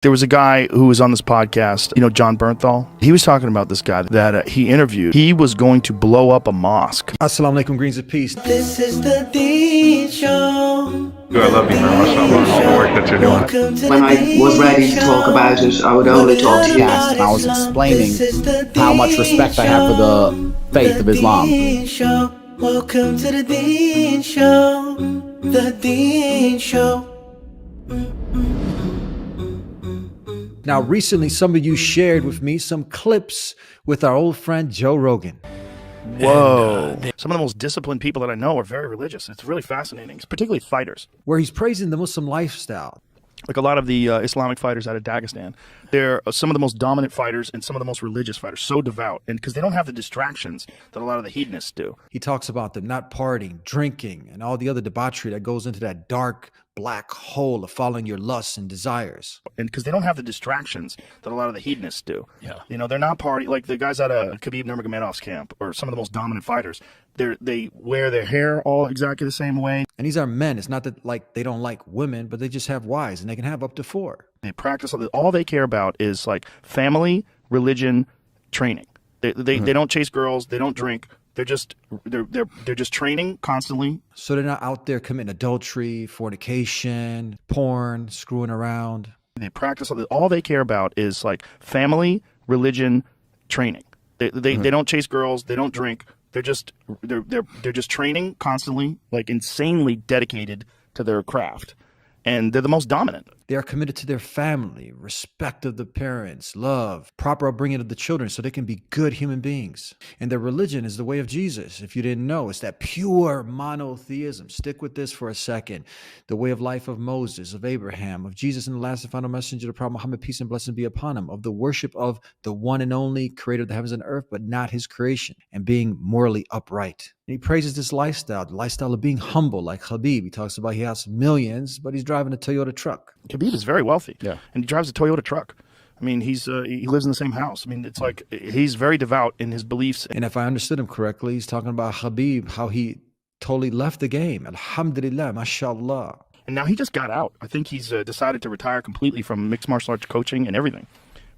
There was a guy who was on this podcast, John Bernthal. He was talking about this guy that he interviewed. He was going to blow up a mosque. Assalamu alaikum, greens of peace. This is the Dean Show. I love you very much, all the work that you're doing. When I was ready to talk about it, I would only talk to you. And I was explaining how much respect I have for the faith of Islam. Welcome to the Dean Show. The Dean Show. Now, recently, some of you shared with me some clips with our old friend Joe Rogan. Whoa. Some of the most disciplined people that I know are very religious. It's really fascinating, particularly fighters. Where he's praising the Muslim lifestyle. Like a lot of the Islamic fighters out of Dagestan. They're some of the most dominant fighters and some of the most religious fighters, so devout. And because they don't have the distractions that a lot of the hedonists do. He talks about them not partying, drinking, and all the other debauchery that goes into that dark black hole of following your lusts and desires. And because they don't have the distractions that a lot of the hedonists do. Yeah. They're not party like the guys out of Khabib Nurmagomedov's camp or some of the most dominant fighters. They wear their hair all exactly the same way. And these are men. It's not that like they don't like women, but they just have wives and they can have up to 4. They practice all they care about is like family, religion, training. They don't chase girls. They don't drink. They're just training constantly. So they're not out there committing adultery, fornication, porn, screwing around. They practice all they care about is like family, religion, training. They don't chase girls. They don't drink. They're just training constantly, like insanely dedicated to their craft. And they're the most dominant. They are committed to their family, respect of the parents, love, proper upbringing of the children so they can be good human beings. And their religion is the way of Jesus. If you didn't know, it's that pure monotheism. Stick with this for a second. The way of life of Moses, of Abraham, of Jesus and the last and final messenger, the Prophet Muhammad, peace and blessing be upon him, of the worship of the one and only creator of the heavens and earth, but not his creation, and being morally upright. And he praises this lifestyle, the lifestyle of being humble, like Khabib. He talks about he has millions, but he's driving a Toyota truck. Khabib is very wealthy. Yeah. And he drives a Toyota truck. I mean, he lives in the same house. I mean, it's like he's very devout in his beliefs. And if I understood him correctly, he's talking about Khabib, how he totally left the game. Alhamdulillah, mashallah. And now he just got out. I think he's decided to retire completely from mixed martial arts coaching and everything.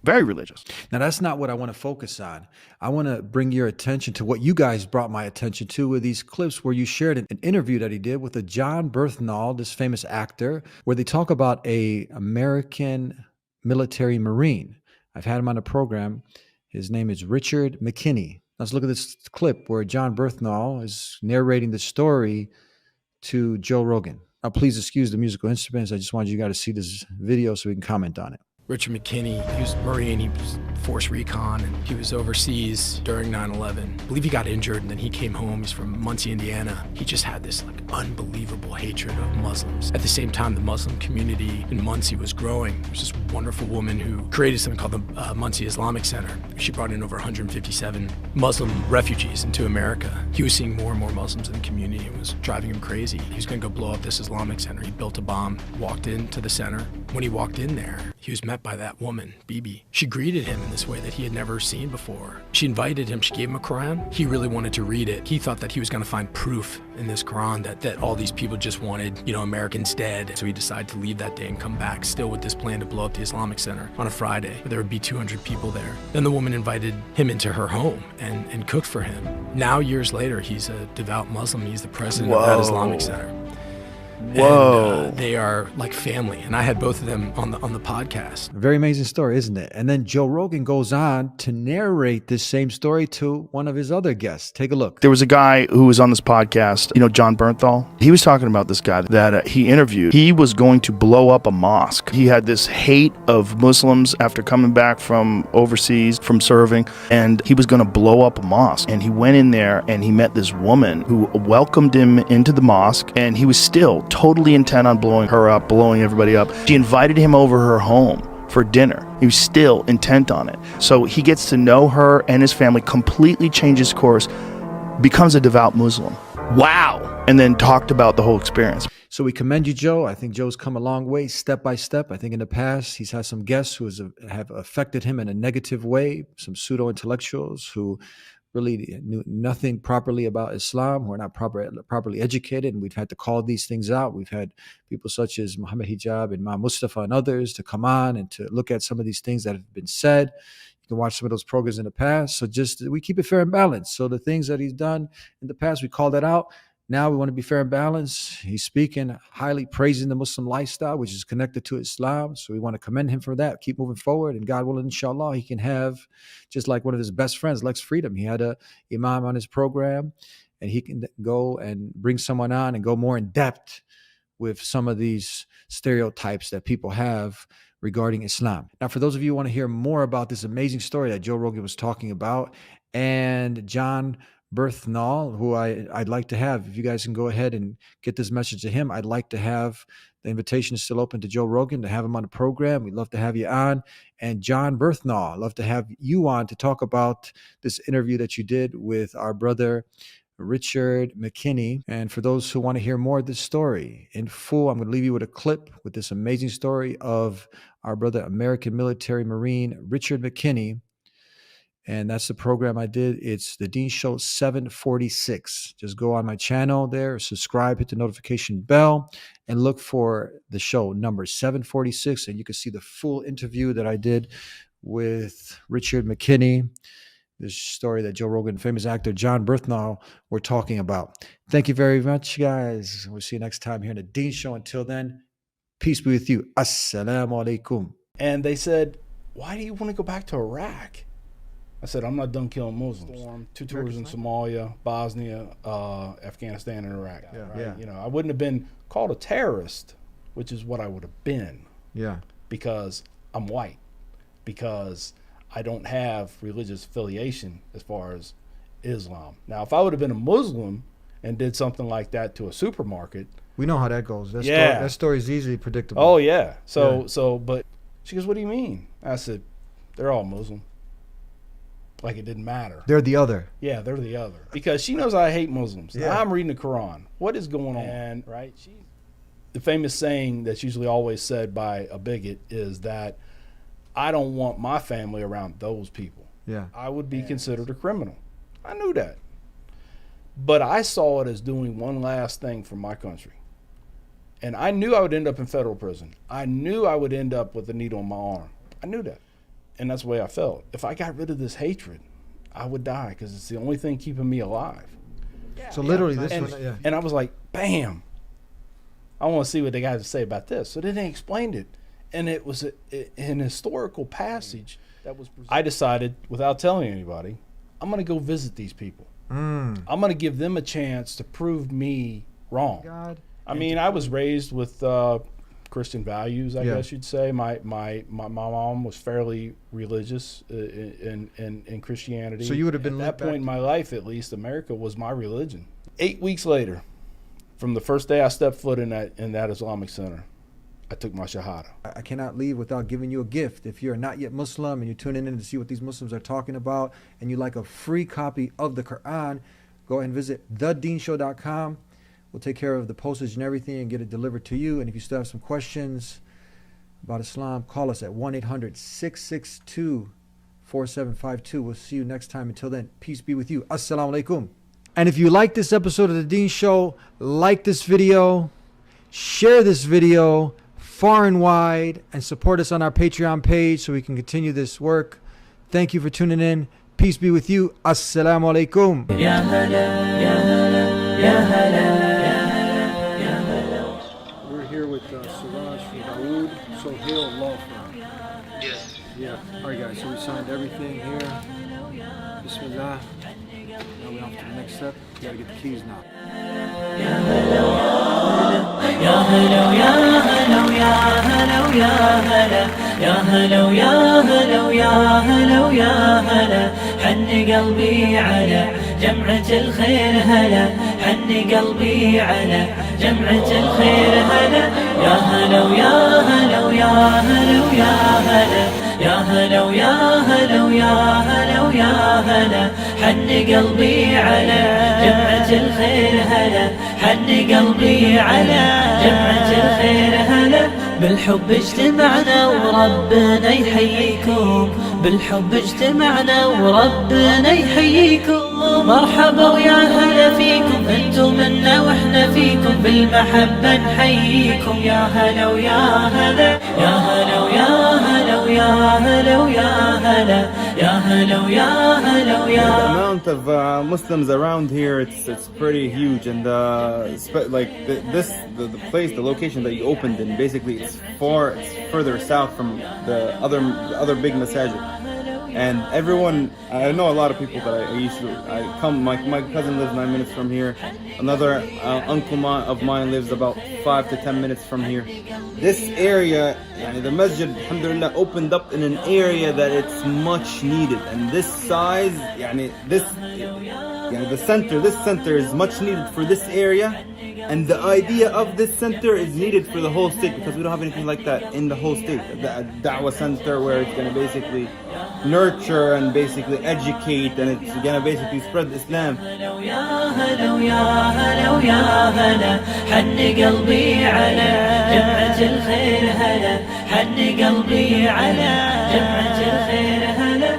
Very religious. Now, that's not what I want to focus on. I want to bring your attention to what you guys brought my attention to with these clips where you shared an interview that he did with a John Bernthal, this famous actor, where they talk about a American military Marine. I've had him on the program. His name is Richard McKinney. Let's look at this clip where John Bernthal is narrating the story to Joe Rogan. Now, please excuse the musical instruments. I just wanted you guys to see this video so we can comment on it. Richard McKinney, he was a Marine, he was Force Recon, and he was overseas during 9/11. I believe he got injured and then he came home. He's from Muncie, Indiana. He just had this like unbelievable hatred of Muslims. At the same time, the Muslim community in Muncie was growing. There was this wonderful woman who created something called the Muncie Islamic Center. She brought in over 157 Muslim refugees into America. He was seeing more and more Muslims in the community and was driving him crazy. He was gonna go blow up this Islamic Center. He built a bomb, walked into the center. When he walked in there, he was met by that woman, Bibi. She greeted him in this way that he had never seen before. She invited him, she gave him a Quran. He really wanted to read it. He thought that he was gonna find proof in this Quran that all these people just wanted, Americans dead. So he decided to leave that day and come back still with this plan to blow up the Islamic Center on a Friday, where there would be 200 people there. Then the woman invited him into her home and cooked for him. Now, years later, he's a devout Muslim. He's the president of that Islamic Center. Whoa. And, they are like family. And I had both of them on the podcast. Very amazing story, isn't it? And then Joe Rogan goes on to narrate this same story to one of his other guests. Take a look. There was a guy who was on this podcast, John Bernthal. He was talking about this guy that he interviewed. He was going to blow up a mosque. He had this hate of Muslims after coming back from overseas, from serving, and he was going to blow up a mosque. And he went in there and he met this woman who welcomed him into the mosque, and he was still totally intent on blowing her up, blowing everybody up. She invited him over her home for dinner. He was still intent on it. So he gets to know her and his family, completely changes course, becomes a devout Muslim. Wow. And then talked about the whole experience. So we commend you, Joe. I think Joe's come a long way, step by step. I think in the past, he's had some guests who have affected him in a negative way, some pseudo-intellectuals who really knew nothing properly about Islam, who are not properly educated, and we've had to call these things out. We've had people such as Muhammad Hijab and Ma Mustafa and others to come on and to look at some of these things that have been said. You can watch some of those programs in the past. So just we keep it fair and balanced. So the things that he's done in the past, we call that out. Now we want to be fair and balanced. He's speaking highly, praising the Muslim lifestyle, which is connected to Islam. So we want to commend him for that. Keep moving forward. And God willing, inshallah, he can have, just like one of his best friends, Lex Freedom. He had a imam on his program, and he can go and bring someone on and go more in depth with some of these stereotypes that people have regarding Islam. Now, for those of you who want to hear more about this amazing story that Joe Rogan was talking about, and John Berthnall, who I'd like to have, if you guys can go ahead and get this message to him, I'd like to have, the invitation is still open to Joe Rogan to have him on the program. We'd love to have you on. And John Berthnall, I'd love to have you on to talk about this interview that you did with our brother Richard McKinney. And for those who want to hear more of this story in full, I'm going to leave you with a clip with this amazing story of our brother, American military Marine Richard McKinney. And that's the program I did. It's the Dean Show 746. Just go on my channel there, subscribe, hit the notification bell, and look for the show number 746. And you can see the full interview that I did with Richard McKinney, this story that Joe Rogan, famous actor John Berthnall, were talking about. Thank you very much, guys. We'll see you next time here in the Dean Show. Until then, peace be with you. Assalamu alaikum. And they said, why do you want to go back to Iraq? I said, I'm not done killing Muslims. 2 tours in Somalia, Bosnia, Afghanistan, and Iraq. Yeah, right? yeah. You know, I wouldn't have been called a terrorist, which is what I would have been. Yeah. Because I'm white. Because I don't have religious affiliation as far as Islam. Now, if I would have been a Muslim and did something like that to a supermarket, we know how that goes. That story is easily predictable. Oh yeah. But she goes, what do you mean? I said, they're all Muslim. Like it didn't matter. They're the other. Yeah, they're the other. Because she knows I hate Muslims. Yeah. Now I'm reading the Quran. What is going on? And right, the famous saying that's usually always said by a bigot is that I don't want my family around those people. Yeah. I would be considered a criminal. I knew that. But I saw it as doing one last thing for my country. And I knew I would end up in federal prison. I knew I would end up with a needle in my arm. I knew that. And that's the way I felt. If I got rid of this hatred, I would die because it's the only thing keeping me alive. Yeah. So literally this and I was like, bam. I want to see what they got to say about this. So then they explained it. And it was an historical passage that was presented. I decided, without telling anybody, I'm going to go visit these people. I'm going to give them a chance to prove me wrong. I mean, I was raised with Christian values, I guess you'd say. My mom was fairly religious in Christianity. So you would have been at that point in my life, at least, America was my religion. 8 weeks later, from the first day I stepped foot in that Islamic center, I took my shahada. I cannot leave without giving you a gift. If you're not yet Muslim and you're tuning in to see what these Muslims are talking about, and you like a free copy of the Quran, go ahead and visit thedeanshow.com. We'll take care of the postage and everything and get it delivered to you. And if you still have some questions about Islam, call us at 1-800-662-4752. We'll see you next time. Until then, peace be with you. Assalamu alaikum. And if you like this episode of The Dean Show, like this video, share this video far and wide, and support us on our Patreon page so we can continue this work. Thank you for tuning in. Peace be with you. Assalamu alaikum. Ya hala, ya hala, ya hala. We're here with Siraj from Dawood Sohail Law Firm. Yes. Yeah. All right, guys. So we signed everything here. Bismillah. Now we're off to the next step. We gotta get the keys now. Ya hello, ya hello, ya hello, ya hello, ya hello, ya hello, ya hello, ya hello, ya hello. حن قلبي على جمعة الخير هلا، حن قلبي على جمعة الخير هلا. يا هلا ويا هلا ويا هلا ويا هلا، يا هلا ويا هلا ويا هلا ويا هلا. حن قلبي على جمعة الخير هلا، حن قلبي على جمعة الخير هلا. بالحب اجتمعنا وربنا يحييكم، بالحب اجتمعنا وربنا يحييكم. مرحبا ويا هلا فيكم، انتم منا واحنا فيكم، بالمحبة نحييكم. يا هلا ويا هلا، يا هلا ويا هلا ويا هلا ويا هلا، يا هلا ويا هلا ويا. The amount of Muslims around here, it's pretty huge, and like the place, the location that you opened in, basically it's further south from the other big masajid. And everyone, I know a lot of people that I come, my cousin lives 9 minutes from here. Another uncle of mine lives about 5 to 10 minutes from here. This area, the masjid, alhamdulillah, opened up in an area that it's much needed. And this size, this center is much needed for this area. And the idea of this center is needed for the whole state, because we don't have anything like that in the whole state. A da'wah center where it's going to basically nurture and basically educate, and it's going to basically spread Islam. حن قلبي على جمعة الخير هلا، حن قلبي على